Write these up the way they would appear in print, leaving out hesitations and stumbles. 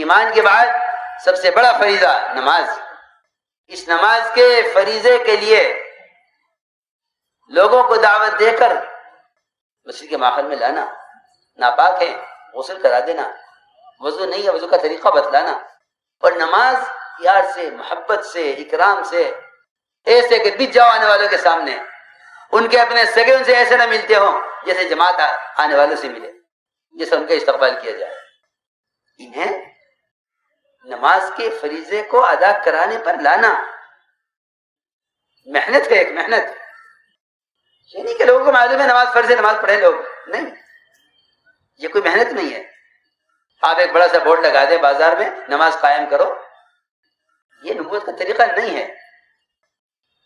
ایمان کے بعد سب سے بڑا فریضہ نماز. اس نماز کے فریضے کے لیے لوگوں کو دعوت دے کر مسجد کے ماحول میں لانا، ناپاک ہے غسل کرا دینا، وضو نہیں ہے وضو کا طریقہ بتلانا، اور نماز پیار سے، محبت سے، اکرام سے، ایسے کہ بچ جاؤ آنے والوں کے سامنے، ان کے اپنے سگے ان سے ایسے نہ ملتے ہوں جیسے جماعت آنے والوں سے ملے، جیسے ان کا استقبال کیا جائے. انہیں نماز کے فریضے کو ادا کرانے پر لانا محنت ہے، ایک محنت. یہ نہیں کہ لوگوں کو معلوم ہے نماز فرض ہے نماز پڑھے لوگ، نہیں، یہ کوئی محنت نہیں ہے. آپ ایک بڑا سا بورڈ لگا دیں بازار میں نماز قائم کرو، یہ نبوت کا طریقہ نہیں ہے.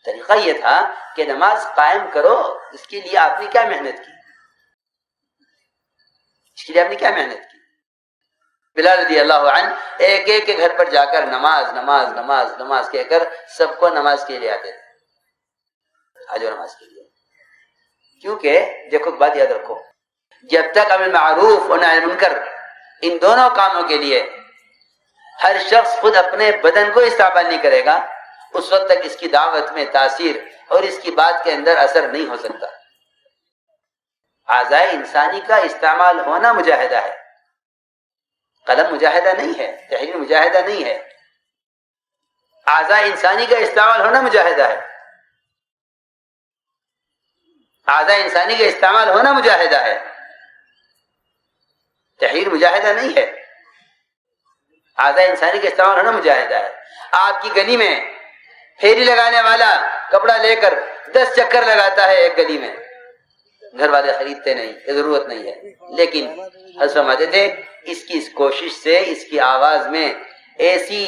طریقہ یہ تھا کہ نماز قائم کرو، اس کے لیے آپ نے کیا محنت کی، اس کے لیے آپ نے کیا محنت کی. بلال رضی اللہ عنہ ایک ایک کے گھر پر جا کر نماز نماز نماز نماز کہہ کر سب کو نماز کے لیے آتے تھے. آجو نماز کے لیے. کیونکہ دیکھو بات یاد رکھو، جب تک امر معروف اور نہی منکر ان دونوں کاموں کے لیے ہر شخص خود اپنے بدن کو استعمال نہیں کرے گا، اس وقت تک اس کی دعوت میں تاثیر اور اس کی بات کے اندر اثر نہیں ہو سکتا. اعضائے انسانی کا استعمال ہونا مجاہدہ ہے، قلم مجاہدہ نہیں ہے، تحریر مجاہدہ نہیں ہے. اعضائے انسانی کا استعمال ہونا مجاہدہ ہے، اعضائے انسانی کا استعمال ہونا مجاہدہ ہے، تحریر مجاہدہ نہیں ہے. اعضائے انسانی کا استعمال ہونا مجاہدہ ہے. آپ کی گلی میں پھیری لگانے والا کپڑا لے کر 10 چکر لگاتا ہے ایک گلی میں، گھر والے خریدتے نہیں، یہ ضرورت نہیں ہے، لیکن حضرت فرماتے تھے اس کی اس کوشش سے اس کی آواز میں ایسی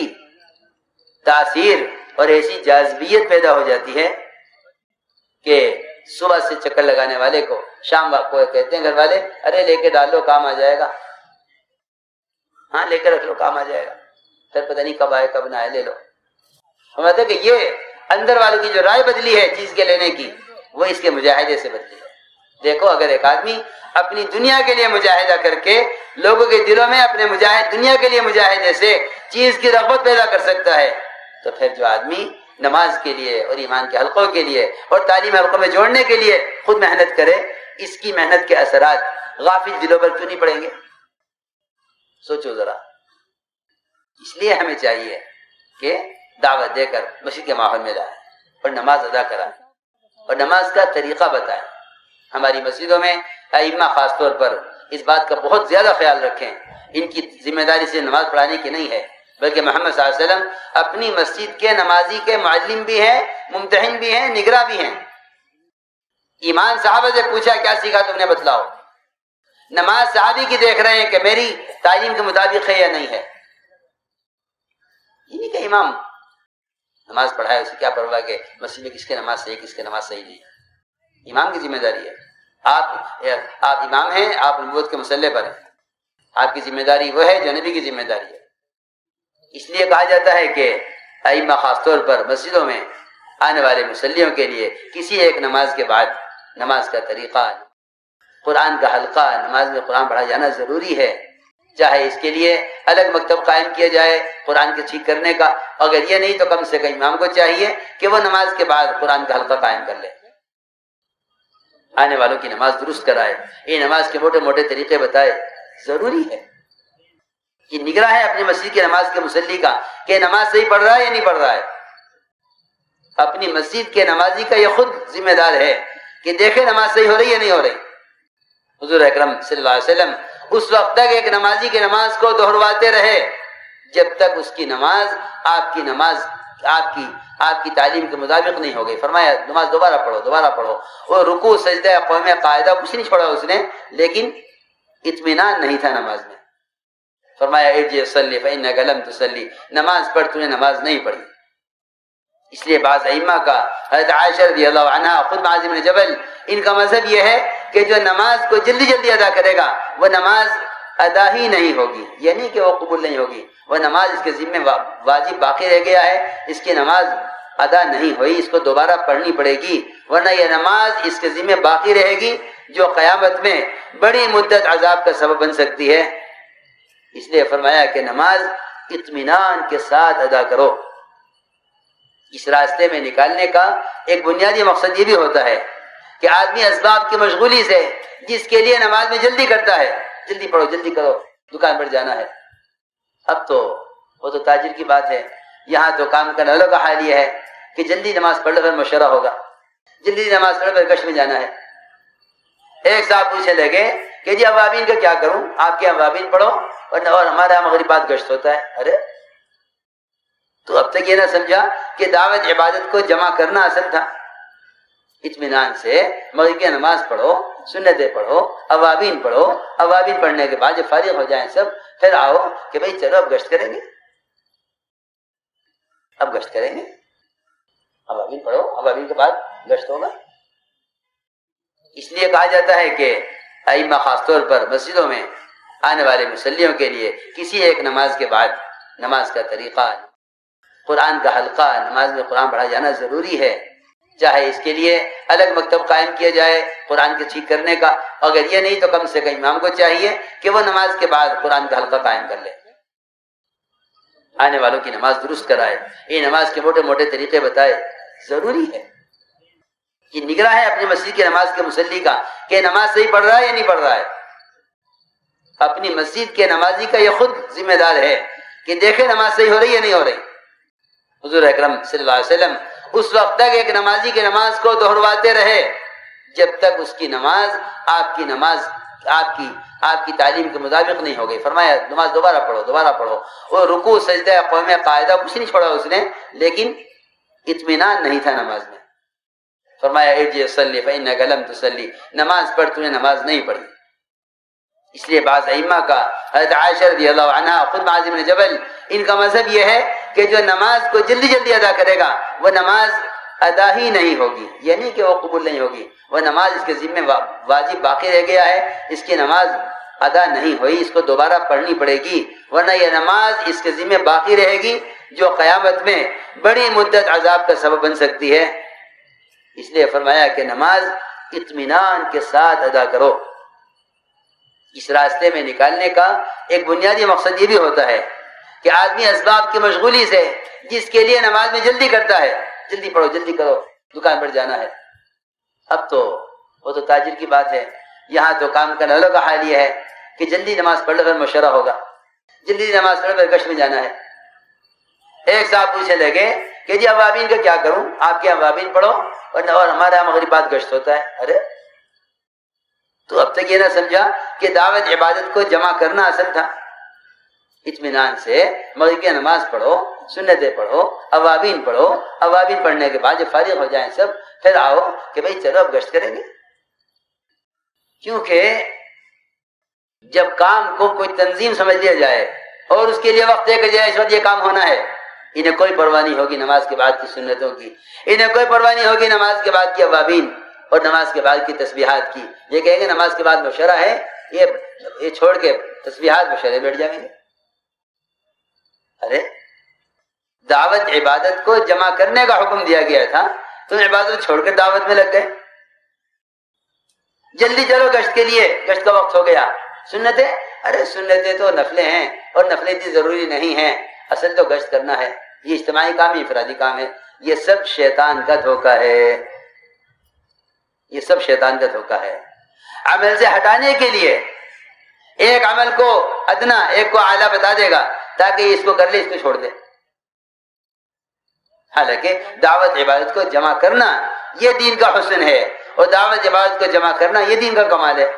تاثیر اور ایسی جاذبیت پیدا ہو جاتی ہے کہ صبح سے چکر لگانے والے کو شام وقت کو کہتے ہیں گھر والے، ارے لے کے ڈال لو کام آ جائے گا، ہاں لے کے رکھ لو کام آ جائے گا، پھر پتہ نہیں کب آئے کب نہ آئے، لے لو. ہم کہتے ہیں کہ یہ اندر والوں کی جو رائے بدلی ہے چیز کے لینے کی، وہ اس کے مجاہدے سے بدلی ہے. دیکھو اگر ایک آدمی اپنی دنیا کے لیے مجاہدہ کر کے لوگوں کے دلوں میں اپنے دنیا کے لیے مجاہدے سے چیز کی رغبت پیدا کر سکتا ہے، تو پھر جو آدمی نماز کے لیے اور ایمان کے حلقوں کے لیے اور تعلیم حلقوں میں جوڑنے کے لیے خود محنت کرے، اس کی محنت کے اثرات غافل دلوں پر کیوں نہیں پڑیں گے؟ سوچو ذرا. اس لیے ہمیں چاہیے کہ دعوت دے کر مسجد کے ماحول میں لائیں اور نماز ادا کرائیں اور نماز کا طریقہ بتائیں. ہماری مسجدوں میں ائمہ خاص طور پر اس بات کا بہت زیادہ خیال رکھیں. ان کی ذمہ داری سے نماز پڑھانے کی نہیں ہے، بلکہ محمد صلی اللہ علیہ وسلم اپنی مسجد کے نمازی کے معلم بھی ہیں، ممتحن بھی ہیں، نگراں بھی ہیں. ایمان صحابہ سے پوچھا کیا سیکھا تم نے بتلاؤ. نماز صحابی کی دیکھ رہے ہیں کہ میری تعلیم کے مطابق ہے یا نہیں ہے. یہ نہیں کہ امام نماز پڑھائے اسے کیا پرواہ کہ مسجد میں کس کی نماز صحیح کس کی نماز صحیح نہیں. امام کی ذمہ داری ہے. آپ امام ہیں، آپ نبوت کے مسلح پر ہیں، آپ کی ذمہ داری وہ ہے جو نبی کی ذمہ داری ہے. اس لیے کہا جاتا ہے کہ ائمہ خاص طور پر مسجدوں میں آنے والے مصلیوں کے لیے کسی ایک نماز کے بعد نماز کا طریقہ، قرآن کا حلقہ، نماز میں قرآن پڑھا جانا ضروری ہے. چاہے اس کے لیے الگ مکتب قائم کیا جائے قرآن کے ٹھیک کرنے کا، اگر یہ نہیں تو کم سے کم امام کو چاہیے کہ وہ نماز کے بعد قرآن کا حلقہ قائم کر لے، آنے والوں کی نماز درست کرائے، یہ نماز کے موٹے موٹے طریقے بتائے. ضروری ہے کہ نگراں ہے اپنی مسجد کی نماز کے مصلی کا کہ نماز صحیح پڑھ رہا ہے یا نہیں پڑھ رہا ہے. اپنی مسجد کے نمازی کا یہ خود ذمہ دار ہے کہ دیکھے نماز صحیح ہو رہی ہے نہیں ہو رہی. حضور اکرم صلی اللہ علیہ وسلم اس وقت تک ایک نمازی کی نماز کو دہرواتے رہے جب تک اس کی نماز آپ کی تعلیم کے مطابق نہیں ہو گئی. فرمایا نماز دوبارہ پڑھو. وہ رکوع سجدہ قوم قاعدہ کچھ نہیں چھوڑا اس نے، لیکن اطمینان نہیں تھا نماز میں. فرمایا ارجع صلی فإنک لم تصلی، نماز پڑھ، تو نے نماز نہیں پڑھی. اس لیے بعض ائمہ کا، حضرت عائشہ رضی اللہ عنہا، خود معاذ بن جبل، ان کا مذہب یہ ہے کہ جو نماز کو جلدی جلدی ادا کرے گا وہ نماز ادا ہی نہیں ہوگی. یہ نہیں کہ وہ قبول نہیں ہوگی، وہ نماز اس کے ذمہ واجب باقی رہ گیا ہے، اس کی نماز ادا نہیں ہوئی، اس کو دوبارہ پڑھنی پڑے گی، ورنہ یہ نماز اس کے ذمہ باقی رہے گی جو قیامت میں بڑی مدت عذاب کا سبب بن سکتی ہے. اس لیے فرمایا کہ نماز اطمینان کے ساتھ ادا کرو۔ اس راستے میں نکالنے کا ایک بنیادی مقصد یہ بھی ہوتا ہے کہ آدمی اسباب کی مشغولی سے جس کے لیے نماز میں جلدی کرتا ہے، جلدی پڑھو جلدی کرو، دکان پر جانا ہے۔ اب تو وہ تو تاجر کی بات ہے، یہاں تو کام کرنے والوں کا حال یہ ہے کہ جلدی نماز پڑھ لو پھر مشورہ ہوگا، جلدی نماز پڑھ لو پھر گشت میں جانا ہے۔ ایک صاحب پوچھنے لگے کہ جی اوابین کا کیا کروں؟ آپ کے اوابین پڑھو اور ہمارا مغرب بعد گشت ہوتا ہے۔ ارے تو اب تک یہ نہ سمجھا کہ دعوت عبادت کو جمع کرنا اصل تھا۔ اطمینان سے مغرب کی نماز پڑھو، سنتیں پڑھو، اوابین پڑھو، اوابین پڑھنے کے بعد جب فارغ ہو جائیں سب، پھر آؤ کہ بھئی چلو اب گشت کریں گے، اب گشت کریں گے، اوابین پڑھو، اوابین کے بعد گشت ہوگا۔ اس لیے کہا جاتا ہے کہ ائمہ خاص طور پر مسجدوں میں آنے والے مصلیوں کے لیے کسی ایک نماز کے بعد نماز کا طریقہ، قرآن کا حلقہ، نماز میں قرآن پڑھا جانا ضروری ہے، چاہے اس کے لیے الگ مکتب قائم کیا جائے قرآن کے ٹھیک کرنے کا، اگر یہ نہیں تو کم سے کم امام کو چاہیے کہ وہ نماز کے بعد قرآن کا حلقہ قائم کر لے، آنے والوں کی نماز درست کرائے، یہ نماز کے موٹے موٹے طریقے بتائے، ضروری ہے۔ یہ نگراں ہے اپنی مسجد کی نماز کے مصلی کا کہ نماز صحیح پڑھ رہا ہے یا نہیں پڑھ رہا ہے۔ اپنی مسجد کے نمازی کا یہ خود ذمہ دار ہے کہ دیکھے نماز صحیح ہو رہی ہے یا نہیں ہو رہی۔ حضور اکرم صلی اللہ علیہ وسلم اس وقت تک ایک نمازی کی نماز کو دہرواتے رہے جب تک اس کی نماز آپ کی تعلیم کے مطابق نہیں ہو گئی۔ فرمایا نماز دوبارہ پڑھو۔ وہ رکوع سجدہ قوم قاعدہ کچھ نہیں پڑھا اس نے، لیکن اطمینان نہیں تھا نماز میں۔ فرمایا ارجع صلی فإنک لم تصلی، نماز پڑھ، تو نے نماز نہیں پڑھی۔ اس لیے بعض ائمہ کا، حضرت عائشہ رضی اللہ عنہا، خود معاذ بن جبل، ان کا مذہب یہ ہے کہ جو نماز کو جلدی جلدی ادا کرے گا وہ نماز ادا ہی نہیں ہوگی، یہ نہیں کہ وہ قبول نہیں ہوگی، وہ نماز اس کے ذمہ واجب باقی رہ گیا ہے، اس کی نماز ادا نہیں ہوئی، اس کو دوبارہ پڑھنی پڑے گی، ورنہ یہ نماز اس کے ذمہ باقی رہے گی جو قیامت میں بڑی مدت عذاب کا سبب بن سکتی ہے۔ اس لیے فرمایا کہ نماز اطمینان کے ساتھ ادا کرو۔ اس راستے میں نکالنے کا ایک بنیادی مقصد یہ بھی ہوتا ہے کہ آدمی اسباب کی مشغولی سے جس کے لیے نماز میں جلدی کرتا ہے، جلدی پڑھو جلدی کرو، دکان پر جانا ہے۔ اب تو وہ تو تاجر کی بات ہے، یہاں تو کام کرنے والوں کا حال یہ ہے کہ جلدی نماز پڑھ لو پھر مشورہ ہوگا، جلدی نماز پڑھ لو پھر گشت میں جانا ہے۔ ایک صاحب پوچھنے لگے کہ جی اوابین کا کیا کروں؟ آپ کے اوابین پڑھو اور ہمارا مغرب بعد گشت ہوتا ہے۔ ارے تو اب تک یہ نہ سمجھا کہ دعوت عبادت کو جمع کرنا اصل تھا۔ اطمینان سے مغرب کی نماز پڑھو، سنتیں پڑھو، اوابین پڑھو، اوابین پڑھنے کے بعد جب فارغ ہو جائیں سب، پھر آؤ کہ بھئی چلو اب گشت کریں گے۔ کیونکہ جب کام کو کوئی تنظیم سمجھ لیا جائے اور اس کے لیے وقت دے کر جائے اس وقت یہ کام ہونا ہے، انہیں کوئی پرواہ نہیں ہوگی نماز کے بعد کی سنتوں کی، انہیں کوئی پرواہ نہیں ہوگی نماز کے بعد کی اوابین اور نماز کے بعد کی تسبیحات کی۔ یہ کہیں گے نماز کے بعد مشورہ ہے، یہ چھوڑ کے تسبیحات مشورے بیٹھ جائیں گے۔ ارے دعوت عبادت کو جمع کرنے کا حکم دیا گیا تھا، تم عبادت چھوڑ کر دعوت میں لگ گئے۔ جلدی چلو گشت کے لیے، گشت کا وقت ہو گیا۔ سنتیں، ارے سنتیں تو نفلیں ہیں اور نفلیں اتنی ضروری نہیں ہیں، اصل تو گشت کرنا ہے، یہ اجتماعی کام ہے، انفرادی کام ہے۔ یہ سب شیطان کا دھوکہ ہے، یہ سب شیطان کا دھوکہ ہے۔ عمل سے ہٹانے کے لیے ایک عمل کو ادنا ایک کو اعلیٰ بتا دے گا تاکہ اس کو کر لے اس کو چھوڑ دے۔ حالانکہ دعوت عبادت کو جمع کرنا یہ دین کا حسن ہے، اور دعوت عبادت کو جمع کرنا یہ دین کا کمال ہے۔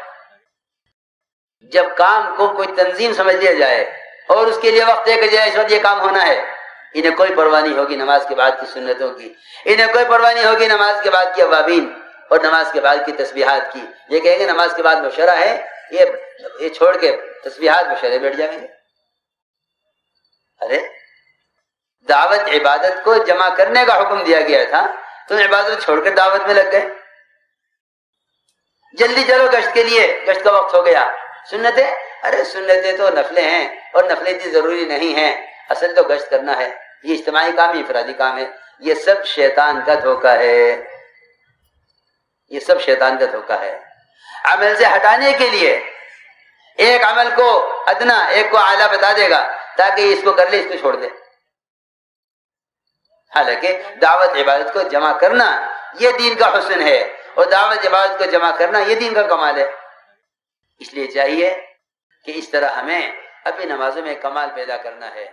جب کام کو کوئی تنظیم سمجھ لیا جائے اور اس کے لیے وقت دے کر جائے اس وقت یہ کام ہونا ہے، انہیں کوئی پرواہ نہیں ہوگی نماز کے بعد کی سنتوں کی، انہیں کوئی پرواہ نہیں ہوگی نماز کے بعد کی اوابین اور نماز کے بعد کی تسبیحات کی۔ یہ کہیں گے نماز کے بعد مشورہ ہے، یہ چھوڑ کے تسبیحات مشورے بیٹھ جائیں گے۔ ارے دعوت عبادت کو جمع کرنے کا حکم دیا گیا تھا، تم عبادت چھوڑ کر دعوت میں لگ گئے۔ جلدی چلو گشت کے لیے، گشت کا وقت ہو گیا۔ سنتیں، ارے سنتیں تو نفلیں ہیں اور نفلیں اتنی ضروری نہیں ہیں، اصل تو گشت کرنا ہے، یہ اجتماعی کام ہے، انفرادی کام ہے۔ یہ سب شیطان کا دھوکہ ہے، یہ سب شیطان کا دھوکہ ہے۔ عمل سے ہٹانے کے لیے ایک عمل کو ادنا ایک کو اعلیٰ بتا دے گا تاکہ یہ اس کو کر لے، اس کو چھوڑ دے. حالانکہ دعوت عبادت کو جمع کرنا یہ دین کا حسن ہے، اور دعوت عبادت کو جمع کرنا یہ دین کا کمال ہے. اس لیے چاہیے کہ اس طرح ہمیں اپنی نمازوں میں کمال پیدا کرنا ہے.